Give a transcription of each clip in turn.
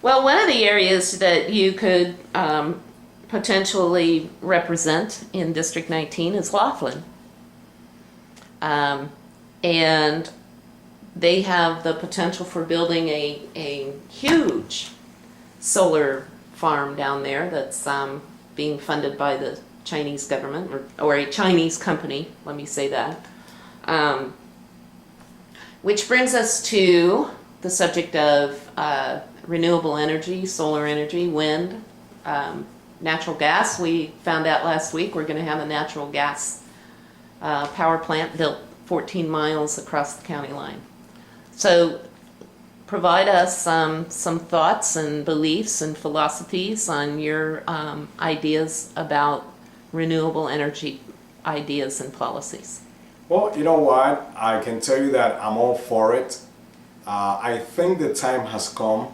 Well, one of the areas that you could potentially represent in District 19 is Laughlin. And they have the potential for building a huge solar farm down there that's being funded by the Chinese government, or a Chinese company, let me say that. Which brings us to the subject of renewable energy, solar energy, wind, natural gas. We found out last week we're going to have a natural gas power plant built 14 miles across the county line. So provide us some thoughts and beliefs and philosophies on your ideas about renewable energy ideas and policies. Well, you know what? I can tell you that I'm all for it. I think the time has come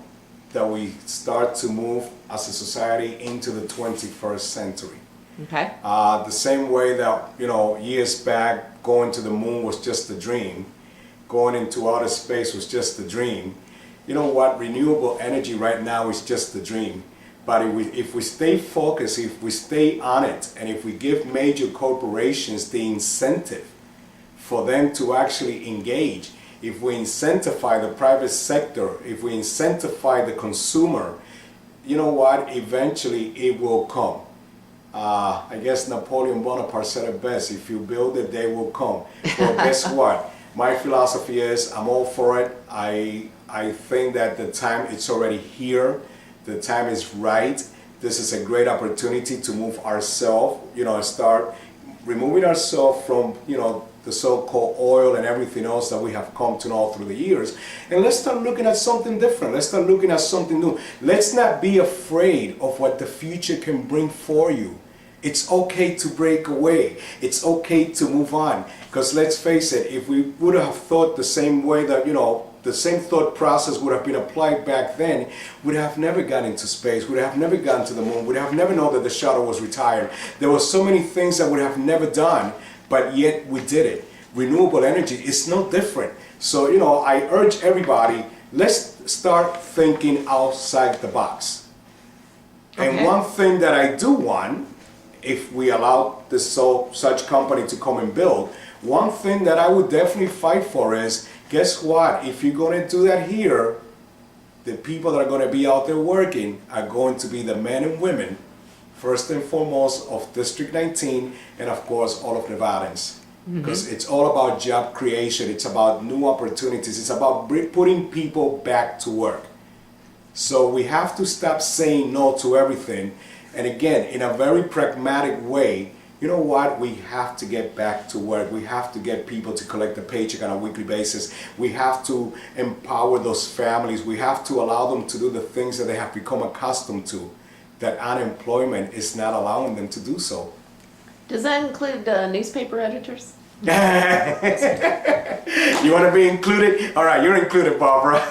that we start to move as a society into the 21st century. Okay. The same way that, years back, going to the moon was just a dream, going into outer space was just a dream. You know what? Renewable energy right now is just a dream. But if we stay focused, if we stay on it, and if we give major corporations the incentive for them to actually engage, if we incentivize the private sector, if we incentivize the consumer, you know what? Eventually it will come. I guess Napoleon Bonaparte said it best: if you build it, they will come. Well, guess what? My philosophy is I'm all for it. I think that the time, it's already here. The time is right. This is a great opportunity to move ourselves, start removing ourselves from, the so-called oil and everything else that we have come to know through the years. And let's start looking at something different. Let's start looking at something new. Let's not be afraid of what the future can bring for you. It's okay to break away. It's okay to move on. Because let's face it, if we would have thought the same way that, the same thought process would have been applied back then, we'd have never gone into space, we'd have never gone to the moon, we'd have never known that the shuttle was retired. There were so many things that we would have never done, but yet we did it. Renewable energy is no different. So, I urge everybody, let's start thinking outside the box. Okay. And one thing that I do want, if we allow this such company to come and build, one thing that I would definitely fight for is, guess what? If you're going to do that here, the people that are going to be out there working are going to be the men and women, first and foremost, of District 19, and of course all of Nevadans. Because it's all about job creation, it's about new opportunities, it's about putting people back to work. So we have to stop saying no to everything. And again, in a very pragmatic way, you know what? We have to get back to work. We have to get people to collect a paycheck on a weekly basis. We have to empower those families. We have to allow them to do the things that they have become accustomed to, that unemployment is not allowing them to do so. Does that include newspaper editors? You want to be included? All right, you're included, Barbara.